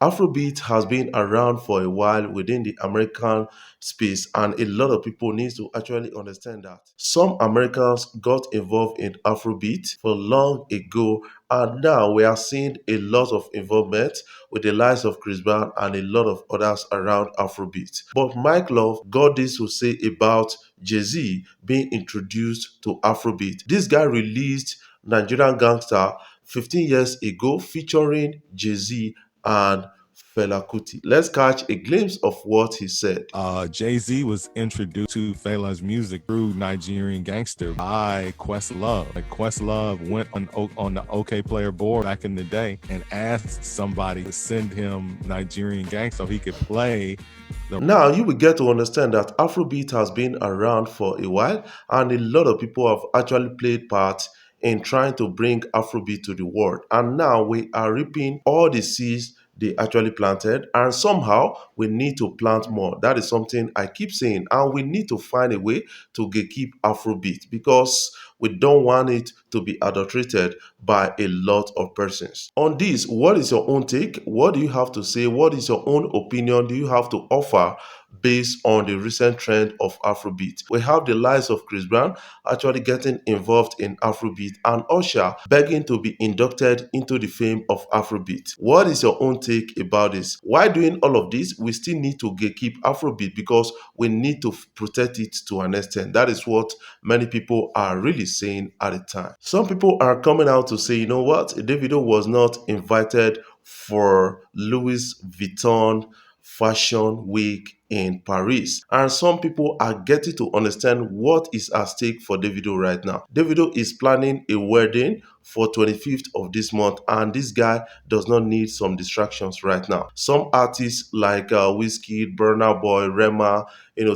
Afrobeat has been around for a while within the American space, and a lot of people need to actually understand that. Some Americans got involved in Afrobeat for long ago, and now we are seeing a lot of involvement with the likes of Chris Brown and a lot of others around Afrobeat. But Mike Love got this to say about Jay-Z being introduced to Afrobeat. This guy released Nigerian Gangster 15 years ago featuring Jay-Z and Fela Kuti. Let's catch a glimpse of what he said. Jay-Z was introduced to Fela's music through Nigerian Gangster by Questlove. Like Questlove went on the OK Player board back in the day and asked somebody to send him Nigerian Gangster so he could play. Now you will get to understand that Afrobeat has been around for a while, and a lot of people have actually played part in trying to bring Afrobeat to the world. And now we are reaping all the seeds they actually planted, and somehow we need to plant more. That is something I keep saying, and we need to find a way to keep Afrobeat because we don't want it to be adulterated by a lot of persons. On this, what is your own take? What do you have to say? What is your own opinion do you have to offer based on the recent trend of Afrobeat? We have the likes of Chris Brown actually getting involved in Afrobeat and Usher begging to be inducted into the fame of Afrobeat. What is your own take about this? While doing all of this, we still need to keep Afrobeat because we need to protect it to an extent. That is what many people are really saying at the time. Some people are coming out to say, you know what, Davido was not invited for Louis Vuitton Fashion Week in Paris. And some people are getting to understand what is at stake for Davido right now. Davido is planning a wedding for 25th of this month, and this guy does not need some distractions right now. Some artists like Wizkid, Burna Boy, Rema,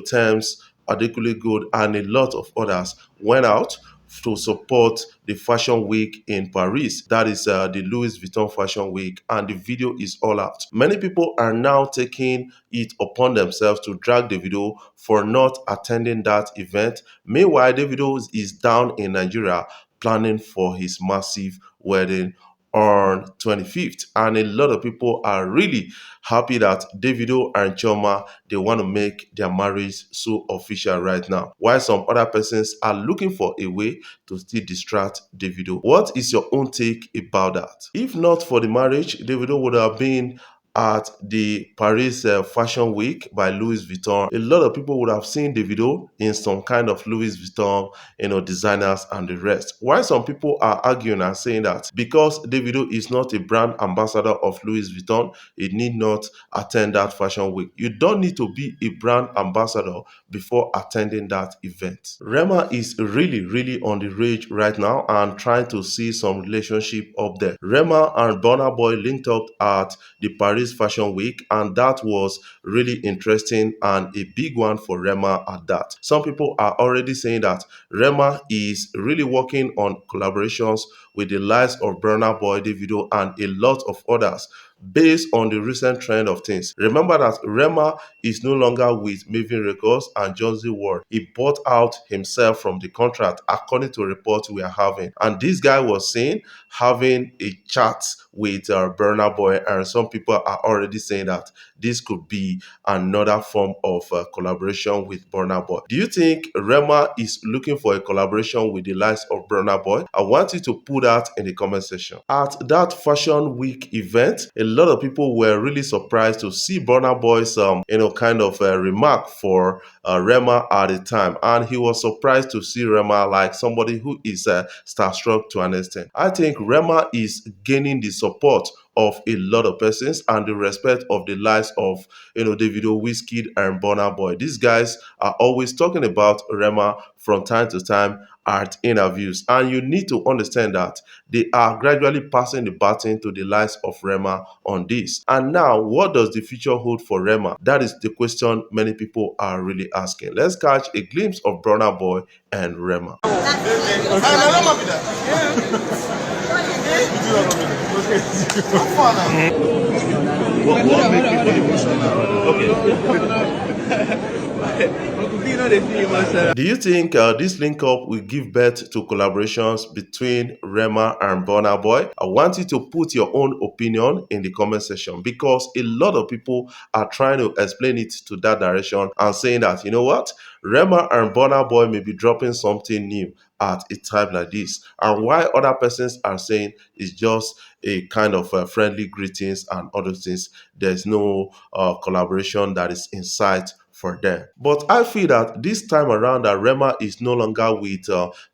Thames, Adekunle Gold, and a lot of others went out to support the Fashion Week in Paris. That is the Louis Vuitton Fashion Week, and the video is all out. Many people are now taking it upon themselves to drag Davido for not attending that event. Meanwhile, Davido is down in Nigeria planning for his massive wedding on 25th, and a lot of people are really happy that Davido and Choma, they want to make their marriage so official right now, while some other persons are looking for a way to still distract Davido. What is your own take about that? If not for the marriage, Davido would have been at the Paris Fashion Week by Louis Vuitton. A lot of people would have seen Davido in some kind of Louis Vuitton, designers and the rest. While some people are arguing and saying that because Davido is not a brand ambassador of Louis Vuitton, he need not attend that fashion week. You don't need to be a brand ambassador before attending that event. Rema is really on the rage right now and trying to see some relationship up there. Rema and Burna Boy linked up at the Paris Fashion Week, and that was really interesting and a big one for Rema at that. Some people are already saying that Rema is really working on collaborations with the likes of Burna Boy, Davido, and a lot of others based on the recent trend of things. Remember that Rema is no longer with Maven Records and Jonesy World. He bought out himself from the contract according to reports we are having. And this guy was saying having a chat with Burna Boy, and some people are already saying that this could be another form of collaboration with Burna Boy. Do you think Rema is looking for a collaboration with the likes of Burna Boy? I want you to put that in the comment section. At that Fashion Week event, a lot of people were really surprised to see Burna Boy's kind of remark for Rema at the time, and he was surprised to see Rema like somebody who is starstruck to an extent. I think Rema is gaining the support of a lot of persons and the respect of the likes of Davido, Wizkid, and Burna Boy. These guys are always talking about Rema from time to time at interviews, and you need to understand that they are gradually passing the baton to the likes of Rema on this. And now, what does the future hold for Rema? That is the question many people are really asking. Let's catch a glimpse of Burna Boy and Rema. What make people emotional? Okay. Do you think this link up will give birth to collaborations between Rema and Burna Boy? I want you to put your own opinion in the comment section because a lot of people are trying to explain it to that direction and saying that, you know what, Rema and Burna Boy may be dropping something new at a time like this. And why other persons are saying it's just a kind of friendly greetings and other things, there's no collaboration that is in sight for them. But I feel that this time around that Rema is no longer with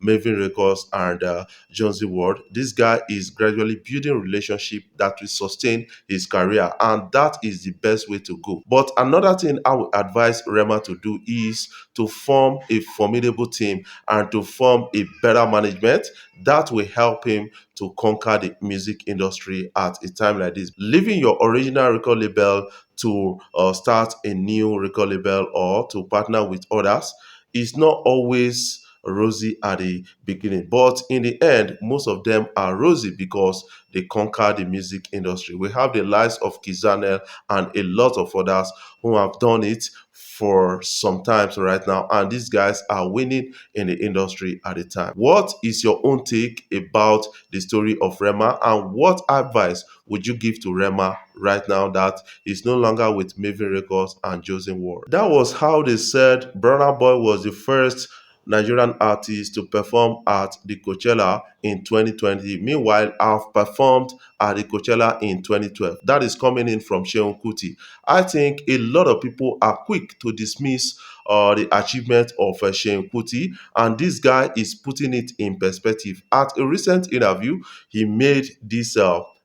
Maven Records and Jonesy World. This guy is gradually building a relationship that will sustain his career, and that is the best way to go. But another thing I would advise Rema to do is to form a formidable team and to form a better management that will help him to conquer the music industry at a time like this. Leaving your original record label to start a new record label or to partner with others is not always rosy at the beginning, but in the end most of them are rosy because they conquer the music industry. We have the likes of Kizanel and a lot of others who have done it for some times right now, and these guys are winning in the industry at the time. What is your own take about the story of Rema, and what advice would you give to Rema right now that is no longer with Maven Records and Chosen World? That was how they said Burna Boy was the first Nigerian artist to perform at the Coachella in 2020. Meanwhile, I've performed at the Coachella in 2012. That is coming in from Sheon Kuti. I think a lot of people are quick to dismiss the achievement of Sheon Kuti, and this guy is putting it in perspective. At a recent interview, he made this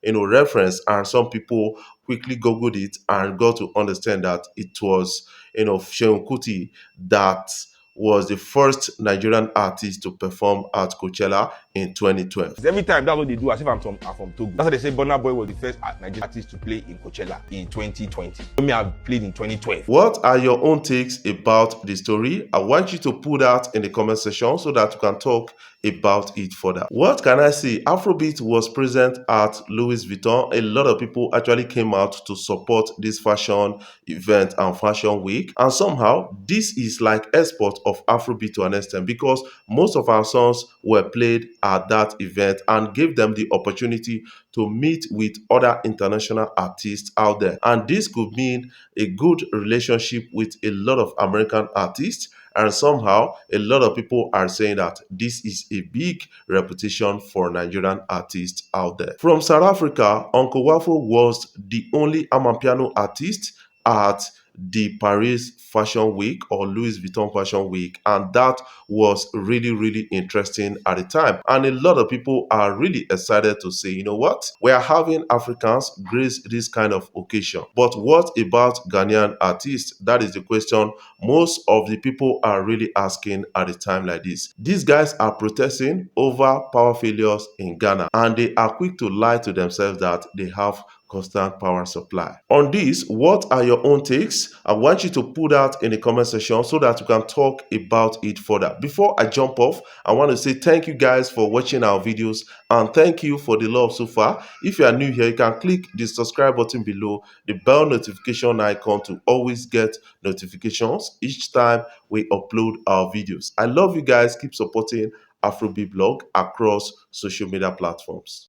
reference, and some people quickly googled it and got to understand that it was Sheon Kuti that was the first Nigerian artist to perform at Coachella in 2012. Every time that's what they do, as if I'm from Togo. That's why they say Burna Boy was the first Nigerian artist to play in Coachella in 2020. Me, I played in 2012. What are your own takes about the story? I want you to put that in the comment section so that you can talk about it further. What can I say? Afrobeat was present at Louis Vuitton. A lot of people actually came out to support this fashion event and fashion week. And somehow, this is like export of Afrobeat to an extent because most of our songs were played at that event and gave them the opportunity to meet with other international artists out there. And this could mean a good relationship with a lot of American artists. And somehow, a lot of people are saying that this is a big reputation for Nigerian artists out there. From South Africa, Uncle Waffle was the only Amapiano artist at the Paris Fashion Week or Louis Vuitton Fashion Week, and that was really, really interesting at the time. And a lot of people are really excited to say, you know what, we are having Africans grace this kind of occasion. But what about Ghanaian artists? That is the question most of the people are really asking at a time like this. These guys are protesting over power failures in Ghana, and they are quick to lie to themselves that they have constant power supply. On this, what are your own takes? I want you to put that in the comment section so that we can talk about it further. Before I jump off, I want to say thank you guys for watching our videos and thank you for the love so far. If you are new here, you can click the subscribe button below, the bell notification icon to always get notifications each time we upload our videos. I love you guys. Keep supporting Afrobeat blog across social media platforms.